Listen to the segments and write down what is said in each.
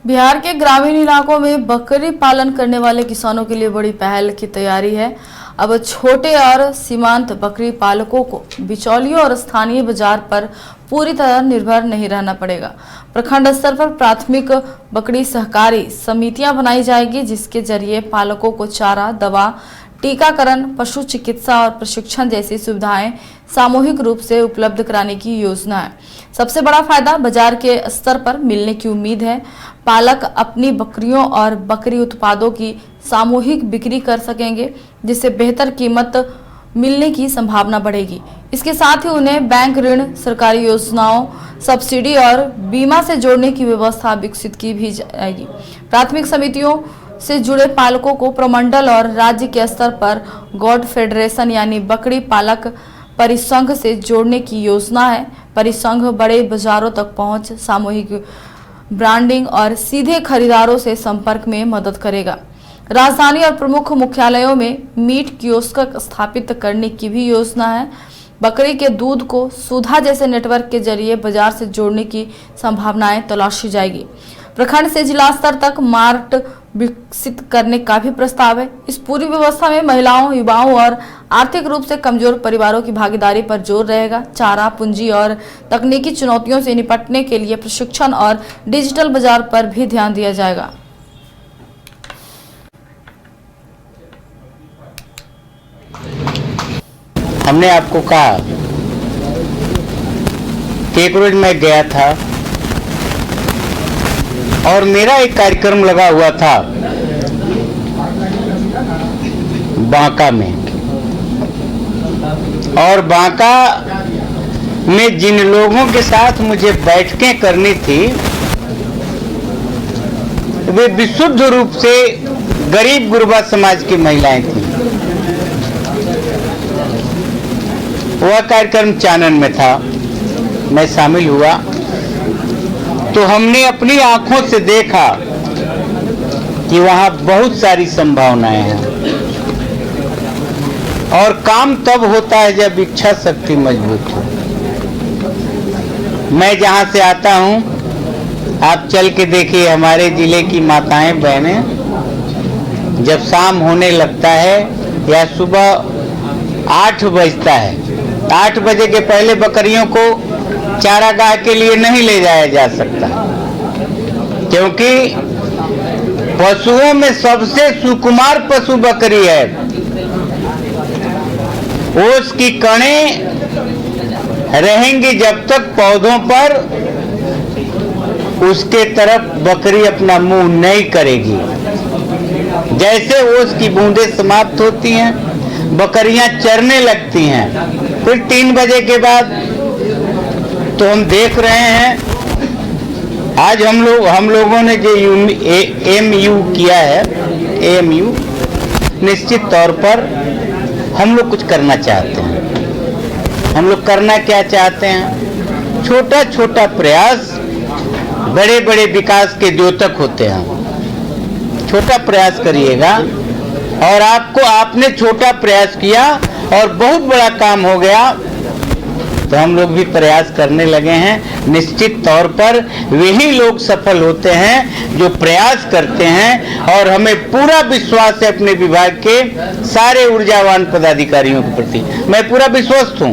बिहार के ग्रामीण इलाकों में बकरी पालन करने वाले किसानों के लिए बड़ी पहल की तैयारी है। अब छोटे और सीमांत बकरी पालकों को बिचौलियों और स्थानीय बाजार पर पूरी तरह निर्भर नहीं रहना पड़ेगा। प्रखंड स्तर पर प्राथमिक बकरी सहकारी समितियां बनाई जाएगी, जिसके जरिए पालकों को चारा, दवा, टीकाकरण, पशु चिकित्सा और प्रशिक्षण जैसी सुविधाएं सामूहिक रूप से उपलब्ध कराने की योजना है। सबसे बड़ा फायदा बाजार के स्तर पर मिलने की उम्मीद है। पालक अपनी बकरियों और बकरी उत्पादों की सामूहिक बिक्री कर सकेंगे, जिससे बेहतर कीमत मिलने की संभावना बढ़ेगी। इसके साथ ही उन्हें बैंक ऋण, सरकारी योजनाओं, सब्सिडी और बीमा से जोड़ने की व्यवस्था विकसित की भी जाएगी। प्राथमिक समितियों से जुड़े पालकों को प्रमंडल और राज्य के स्तर पर गॉड फेडरेशन यानी बकरी पालक परिसंघ से जोड़ने की योजना है। परिसंघ बड़े बाजारों तक पहुंच, सामूहिक ब्रांडिंग और सीधे खरीदारों से संपर्क में मदद करेगा। राजधानी और प्रमुख मुख्यालयों में मीट कियोस्क स्थापित करने की भी योजना है। बकरी के दूध को सुधा जैसे नेटवर्क के जरिए बाजार से जोड़ने की संभावनाएं तलाशी जाएगी। प्रखंड से जिला स्तर तक मार्ट विकसित करने का भी प्रस्ताव है। इस पूरी व्यवस्था में महिलाओं, युवाओं और आर्थिक रूप से कमजोर परिवारों की भागीदारी पर जोर रहेगा। चारा, पूंजी और तकनीकी चुनौतियों से निपटने के लिए प्रशिक्षण और डिजिटल बाजार पर भी ध्यान दिया जाएगा। हमने आपको कहा कि एक रोज मैं गया था और मेरा एक कार्यक्रम लगा हुआ था बांका में, और बांका में जिन लोगों के साथ मुझे बैठकें करनी थी वे विशुद्ध रूप से गरीब गुरबा समाज की महिलाएं थीं। वह कार्यक्रम चानन में था, मैं शामिल हुआ तो हमने अपनी आंखों से देखा कि वहां बहुत सारी संभावनाएं हैं, और काम तब होता है जब इच्छा शक्ति मजबूत हो। मैं जहां से आता हूं, आप चल के देखिए, हमारे जिले की माताएं बहनें जब शाम होने लगता है या सुबह 8 बजता है, 8 बजे के पहले बकरियों को चारागाह के लिए नहीं ले जाया जा सकता, क्योंकि पशुओं में सबसे सुकुमार पशु बकरी है। उसकी कणें रहेंगी जब तक पौधों पर, उसके तरफ बकरी अपना मुंह नहीं करेगी। जैसे उसकी बूंदें समाप्त होती हैं, बकरियां चरने लगती हैं। फिर 3 बजे के बाद तो हम देख रहे हैं, आज हम लोगों ने जो एमयू किया है, एमयू निश्चित तौर पर हम लोग कुछ करना चाहते हैं। हम लोग करना क्या चाहते हैं? छोटा छोटा प्रयास बड़े बड़े विकास के द्योतक होते हैं। छोटा प्रयास करिएगा, और आपने छोटा प्रयास किया और बहुत बड़ा काम हो गया, तो हम लोग भी प्रयास करने लगे हैं। निश्चित तौर पर वही लोग सफल होते हैं जो प्रयास करते हैं, और हमें पूरा विश्वास है अपने विभाग के सारे ऊर्जावान पदाधिकारियों के प्रति। मैं पूरा विश्वस्त हूं।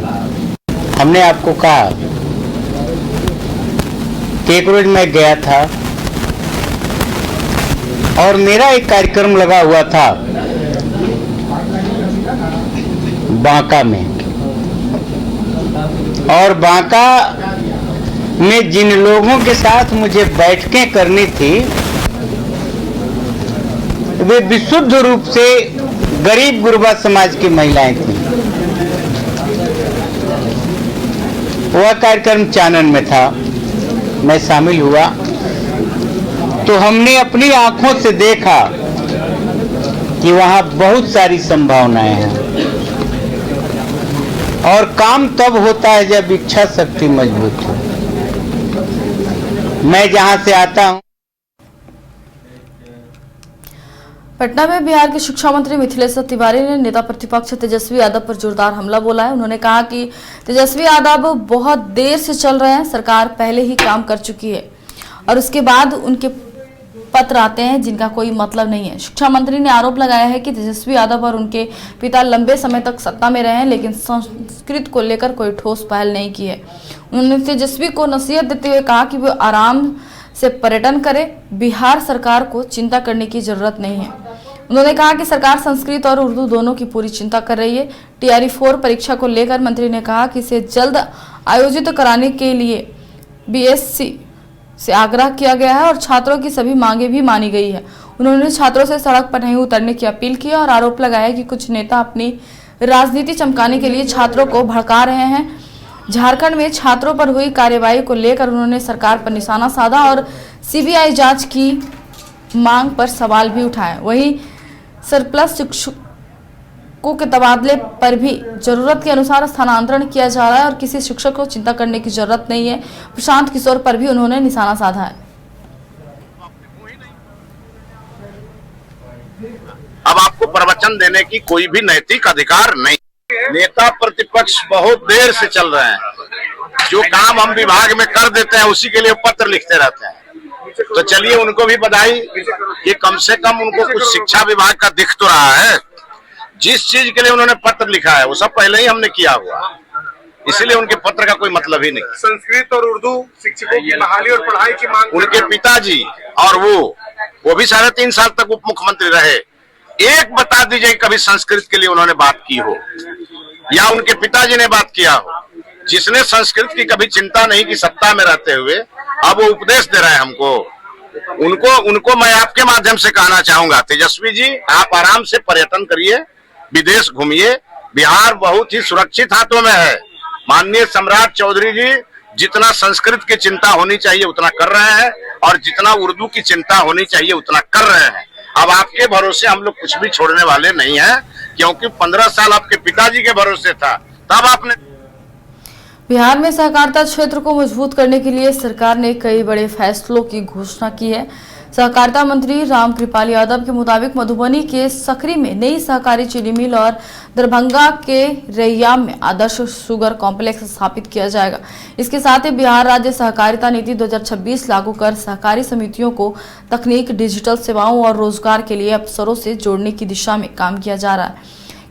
हमने आपको कहा कि एक रोज मैं गया था और मेरा एक कार्यक्रम लगा हुआ था बांका में, और बांका में जिन लोगों के साथ मुझे बैठकें करनी थी वे विशुद्ध रूप से गरीब गुरबा समाज की महिलाएं थीं। वह कार्यक्रम चानन में था, मैं शामिल हुआ तो हमने अपनी आंखों से देखा कि वहां बहुत सारी संभावनाएं हैं, और काम तब होता है जब इच्छा शक्ति मजबूत हो। मैं जहां से आता हूं। पटना में बिहार के शिक्षा मंत्री मिथिलेश तिवारी ने नेता प्रतिपक्ष तेजस्वी यादव पर जोरदार हमला बोला है। उन्होंने कहा कि तेजस्वी यादव बहुत देर से चल रहे हैं, सरकार पहले ही काम कर चुकी है और उसके बाद उनके पत्र आते हैं जिनका कोई मतलब नहीं है। शिक्षा मंत्री ने आरोप लगाया है कि तेजस्वी यादव और उनके पिता लंबे समय तक सत्ता में रहे हैं, लेकिन संस्कृत को लेकर कोई ठोस पहल नहीं की है। उन्होंने तेजस्वी को नसीहत देते हुए कहा कि वो आराम से पर्यटन करे, बिहार सरकार को चिंता करने की जरूरत नहीं है। उन्होंने कहा कि सरकार संस्कृत और उर्दू दोनों की पूरी चिंता कर रही है। TRE 4 परीक्षा को लेकर मंत्री ने कहा कि इसे जल्द आयोजित कराने के लिए BSc से आग्रह किया गया है और छात्रों की सभी मांगे भी मानी गई है। उन्होंने छात्रों से सड़क पर नहीं उतरने की अपील की और आरोप लगाया कि कुछ नेता अपनी राजनीति चमकाने के लिए छात्रों को भड़का रहे हैं। झारखंड में छात्रों पर हुई कार्रवाई को लेकर उन्होंने सरकार पर निशाना साधा और CBI जांच की मांग पर सवाल भी उठाए। वहीं सरप्लस शिक्षकों के तबादले पर भी जरूरत के अनुसार स्थानांतरण किया जा रहा है और किसी शिक्षक को चिंता करने की जरूरत नहीं है। प्रशांत किशोर पर भी उन्होंने निशाना साधा है। अब आपको प्रवचन देने की कोई भी नैतिक अधिकार नहीं। नेता प्रतिपक्ष बहुत देर से चल रहे हैं। जो काम हम विभाग में कर देते हैं उसी के लिए पत्र लिखते रहते हैं। तो चलिए उनको भी बधाई कि कम से कम उनको कुछ शिक्षा विभाग का दिख तो रहा है। जिस चीज के लिए उन्होंने पत्र लिखा है वो सब पहले ही हमने किया हुआ, इसीलिए उनके पत्र का कोई मतलब ही नहीं। संस्कृत और उर्दू शिक्षकों की बहाली और पढ़ाई की मांग, उनके पिताजी और वो भी 3.5 साल तक उप मुख्यमंत्री रहे। एक बता दीजिए कभी संस्कृत के लिए उन्होंने बात की हो या उनके पिताजी ने बात किया हो। जिसने संस्कृत की कभी चिंता नहीं की सत्ता में रहते हुए अब वो उपदेश दे रहे हैं हमको। उनको मैं आपके माध्यम से कहना चाहूंगा, तेजस्वी जी आप आराम से पर्यटन करिए, विदेश घूमिए, बिहार बहुत ही सुरक्षित हाथों में है। माननीय सम्राट चौधरी जी जितना संस्कृत की चिंता होनी चाहिए उतना कर रहे हैं और जितना उर्दू की चिंता होनी चाहिए उतना कर रहे हैं। अब आपके भरोसे हम लोग कुछ भी छोड़ने वाले नहीं हैं, क्योंकि 15 साल आपके पिताजी के भरोसे था, तब आपने। बिहार में सहकारिता क्षेत्र को मजबूत करने के लिए सरकार ने कई बड़े फैसलों की घोषणा की है। सहकारिता मंत्री रामकृपाल यादव के मुताबिक मधुबनी के सकरी में नई सहकारी चीनी मिल और दरभंगा के रैयाम में आदर्श शुगर कॉम्प्लेक्स स्थापित किया जाएगा। इसके साथ ही बिहार राज्य सहकारिता नीति 2026 लागू कर सहकारी समितियों को तकनीक, डिजिटल सेवाओं और रोजगार के लिए अवसरों से जोड़ने की दिशा में काम किया जा रहा है।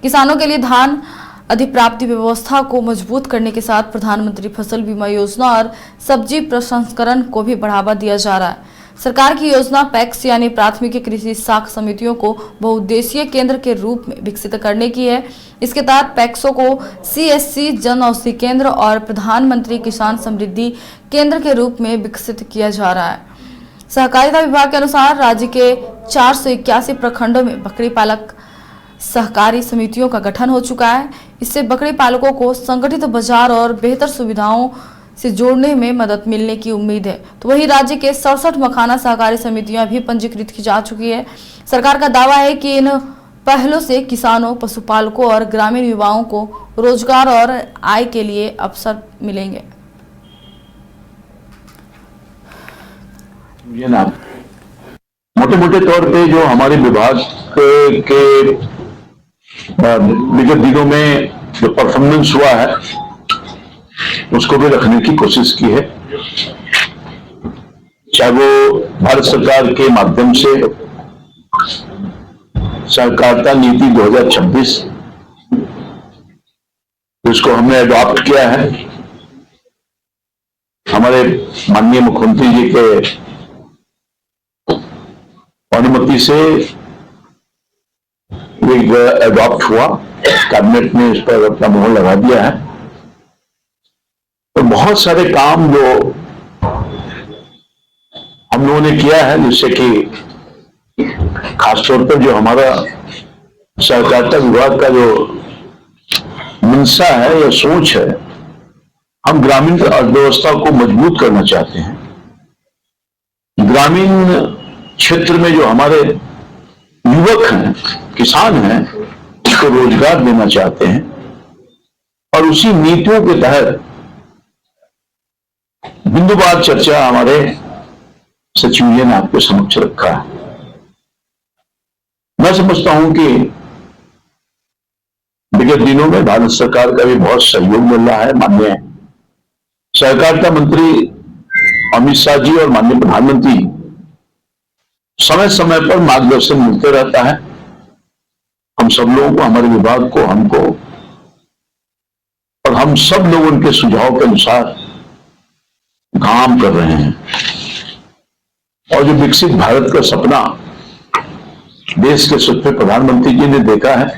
किसानों के लिए धान अधिप्राप्ति व्यवस्था को मजबूत करने के साथ प्रधानमंत्री फसल बीमा योजना और सब्जी प्रसंस्करण को भी बढ़ावा दिया जा रहा है। सरकार की योजना पैक्स यानी प्राथमिक कृषि साख समितियों को बहुउद्देशीय केंद्र के रूप में विकसित करने की है। इसके तहत पैक्सों को CSC जन औषधि केंद्र और प्रधानमंत्री किसान समृद्धि केंद्र के रूप में विकसित किया जा रहा है। सहकारिता विभाग के अनुसार राज्य के 481 प्रखंडों में बकरी पालक सहकारी समितियों का गठन हो चुका है। इससे बकरी पालकों को संगठित बाजार और बेहतर सुविधाओं से जोड़ने में मदद मिलने की उम्मीद है। तो वही राज्य के 67 मखाना सहकारी समितियां भी पंजीकृत की जा चुकी है। सरकार का दावा है कि इन पहलों से किसानों, पशुपालकों और ग्रामीण युवाओं को रोजगार और आय के लिए अवसर मिलेंगे। मोटे मोटे तौर पे जो हमारे विभाग के विगत दिनों में जो परफॉर्मेंस हुआ है उसको भी रखने की कोशिश की है, चाहे वो भारत सरकार के माध्यम से सहकारिता नीति 2026 जिसको हमने अडॉप्ट किया है, हमारे माननीय मुख्यमंत्री जी के अनुमति से अडॉप्ट हुआ, कैबिनेट ने इस पर अपना मोहर लगा दिया है। तो बहुत सारे काम जो हम लोगों ने किया है, जिससे कि खासतौर पर जो हमारा सहकारिता विभाग का जो मंशा है या सोच है, हम ग्रामीण अर्थव्यवस्था को मजबूत करना चाहते हैं। ग्रामीण क्षेत्र में जो हमारे युवक हैं, किसान हैं, उसको रोजगार देना चाहते हैं और उसी नीतियों के तहत बिंदुवार चर्चा हमारे सचिव जी ने आपके समक्ष रखा है। मैं समझता हूं कि विगत दिनों में भारत सरकार का भी बहुत सहयोग मिल रहा है। माननीय सहकारिता मंत्री अमित शाह जी और माननीय प्रधानमंत्री समय समय पर मार्गदर्शन मिलते रहता है हम सब लोगों को, हमारे विभाग को, हमको, और हम सब लोग उनके सुझाव के अनुसार काम कर रहे हैं। और जो विकसित भारत का सपना देश के सच्चे प्रधानमंत्री जी ने देखा है,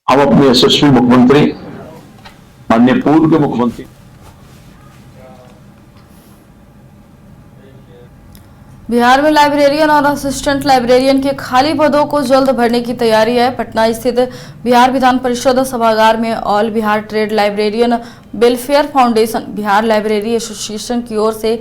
हम अपने यशस्वी मुख्यमंत्री माननीय पूर्व के मुख्यमंत्री बिहार में लाइब्रेरियन और असिस्टेंट लाइब्रेरियन के खाली पदों को जल्द भरने की तैयारी है। पटना स्थित बिहार विधान परिषद सभागार में all Bihar trade librarian welfare foundation Bihar library association की ओर से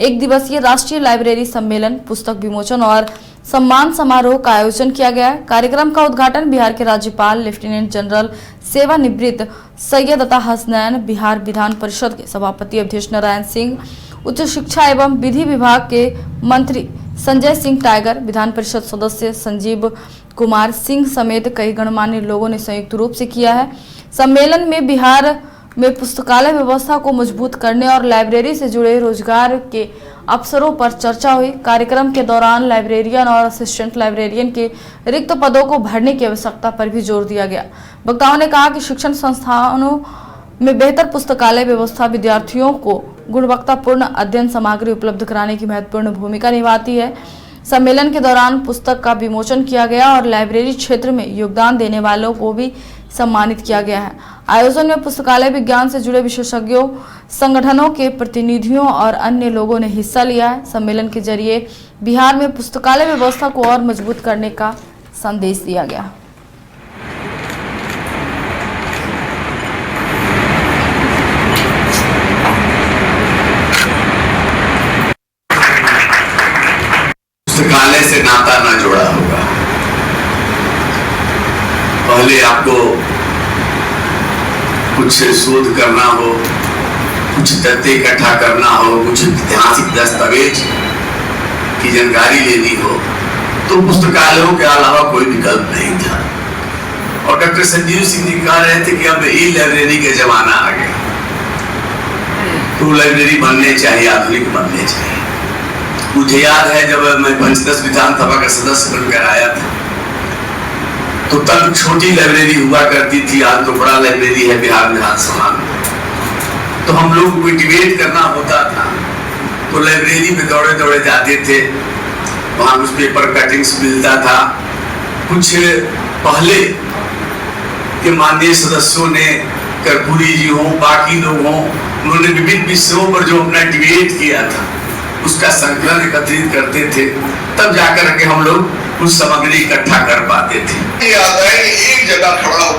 एक दिवसीय राष्ट्रीय लाइब्रेरी सम्मेलन, पुस्तक विमोचन और सम्मान समारोह का आयोजन किया गया है। कार्यक्रम का उद्घाटन बिहार के राज्यपाल लेफ्टिनेंट जनरल सेवानिवृत्त सैयद अता हसनैन, बिहार विधान परिषद के सभापति अवधेश नारायण सिंह, उच्च शिक्षा एवं विधि विभाग के मंत्री संजय सिंह टाइगर, विधान परिषद सदस्य संजीव कुमार सिंह समेत कई गणमान्य लोगों ने संयुक्त रूप से किया है। सम्मेलन में बिहार में पुस्तकालय व्यवस्था को मजबूत करने और लाइब्रेरी से जुड़े रोजगार के अवसरों पर चर्चा हुई। कार्यक्रम के दौरान लाइब्रेरियन और असिस्टेंट लाइब्रेरियन के रिक्त पदों को भरने की आवश्यकता पर भी जोर दिया गया। वक्ताओं ने कहा कि शिक्षण संस्थानों में बेहतर पुस्तकालय व्यवस्था विद्यार्थियों को गुणवत्तापूर्ण अध्ययन सामग्री उपलब्ध कराने की महत्वपूर्ण भूमिका निभाती है। सम्मेलन के दौरान पुस्तक का विमोचन किया गया और लाइब्रेरी क्षेत्र में योगदान देने वालों को भी सम्मानित किया गया है। आयोजन में पुस्तकालय विज्ञान से जुड़े विशेषज्ञों, संगठनों के प्रतिनिधियों और अन्य लोगों ने हिस्सा लिया है। सम्मेलन के जरिए बिहार में पुस्तकालय व्यवस्था को और मजबूत करने का संदेश दिया गया। पुस्तकालय से नाता ना जोड़ा होगा। पहले आपको कुछ शोध करना हो, कुछ तथ्य इकट्ठा करना हो, कुछ ऐतिहासिक दस्तावेज की जानकारी लेनी हो, तो पुस्तकालयों के अलावा कोई विकल्प नहीं था। और डॉक्टर संजीव सिंह जी कह रहे थे कि अब ई लाइब्रेरी का जमाना आ गया, तो लाइब्रेरी बनने चाहिए, आधुनिक बनने चाहिए। मुझे याद है जब मैं पंचदश विधानसभा का सदस्य बनकर आया था, तो तब छोटी लाइब्रेरी हुआ करती थी, आज तो बड़ा लाइब्रेरी है बिहार विधानसभा में। तो हम लोग को डिबेट करना होता था, तो लाइब्रेरी में दौड़े दौड़े जाते थे, वहां कुछ पेपर कटिंग्स मिलता था। कुछ पहले के माननीय सदस्यों ने, कर्पूरी जी हो, बाकी लोग हों, उन्होंने विभिन्न विषयों पर जो अपना डिबेट किया था उसका संकलन एकत्रित करते थे, तब जाकर के हम लोग कुछ सामग्री इकट्ठा कर पाते थे। ये आता है कि एक जगह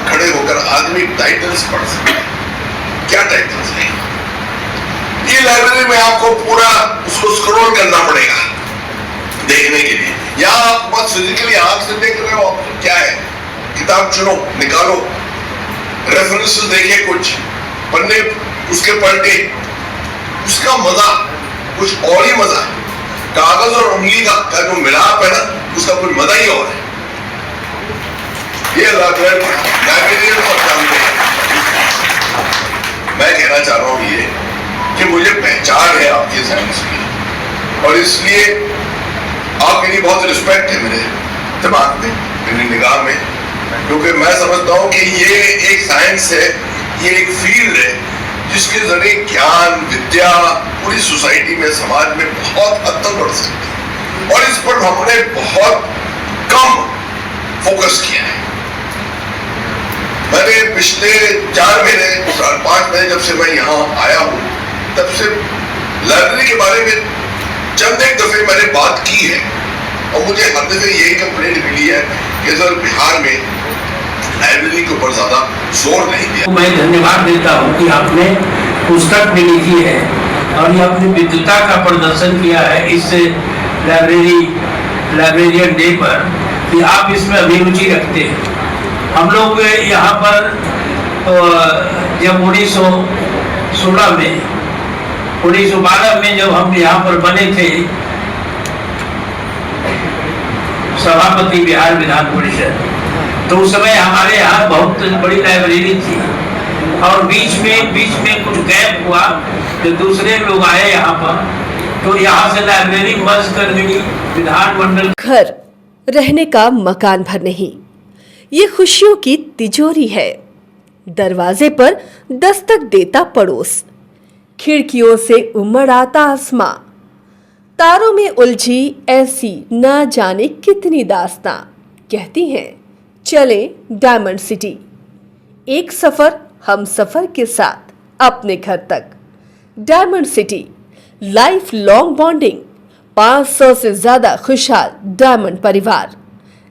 खड़े होकर आदमी टाइटल्स पढ़ सकता है। क्या टाइटल्स है? ये लाइब्रेरी में आपको पूरा उसको स्क्रॉल करना पड़ेगा देखने के लिए, या आप बस फिजिकली आंख से देख रहे हो, आपको क्या है, किताब चुनो, निकालो, रेफरेंसेस देखिए, कुछ पन्ने उसके पलटे, उसका मजा कुछ और ही मजा है। कागज और उंगली का जो मिलाप है ना, उसका कोई मजा ही और है। ये लाइब्रेरियन सब जानते हैं। मैं कहना चाह रहा हूँ ये कि मुझे पहचान है आपकी साइंस की, और इसलिए आपके लिए बहुत रिस्पेक्ट है मेरे दिमाग में, मेरी निगाह में, क्योंकि मैं समझता हूँ कि ये एक साइंस है, ये एक फील्ड है जिसके जरिए ज्ञान, विद्या पूरी सोसाइटी में, समाज में बहुत हद तक बढ़ सकती है, और इस पर हमने बहुत कम फोकस किया है। मैंने पिछले 4 महीने, 5 महीने जब से मैं यहाँ आया हूँ, तब से लाइब्रेरी के बारे में चंद एक दफे मैंने बात की है, और मुझे हर दफे यही कंप्लेंट मिली है कि सर बिहार में लाइब्रेरी के ऊपर ज्यादा जोर नहीं दिया। मैं धन्यवाद देता हूँ कि आपने पुस्तक भी लिखी है और ये अपनी विद्वता का प्रदर्शन किया है इस लाइब्रेरियन डे पर, कि आप इसमें अभिरुचि रखते हैं। हम लोग यहाँ पर जब 1916 में, 1912 में जब हम यहाँ पर बने थे सभापति बिहार विधान परिषद, तो उस समय हमारे यहाँ बहुत बड़ी लाइब्रेरी थी, और बीच में कुछ गैप हुआ, तो दूसरे लोग आए यहाँ पर, तो यहाँ से लाइब्रेरी बंद कर दी, विधानमंडल। घर रहने का मकान भर नहीं, ये खुशियों की तिजोरी है। दरवाजे पर दस्तक देता पड़ोस, खिड़कियों से उमड़ आता आसमां, तारों में उलझी ऐसी ना जाने कितनी दास्तां। कहती हैं चले डायमंड सिटी, एक सफर हम सफर के साथ अपने घर तक। Diamond city, life long bonding, 500 से ज्यादा खुशहाल डायमंड परिवार।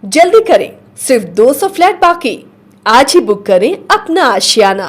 जल्दी करें, सिर्फ 200 फ्लैट बाकी। आज ही बुक करें अपना आशियाना।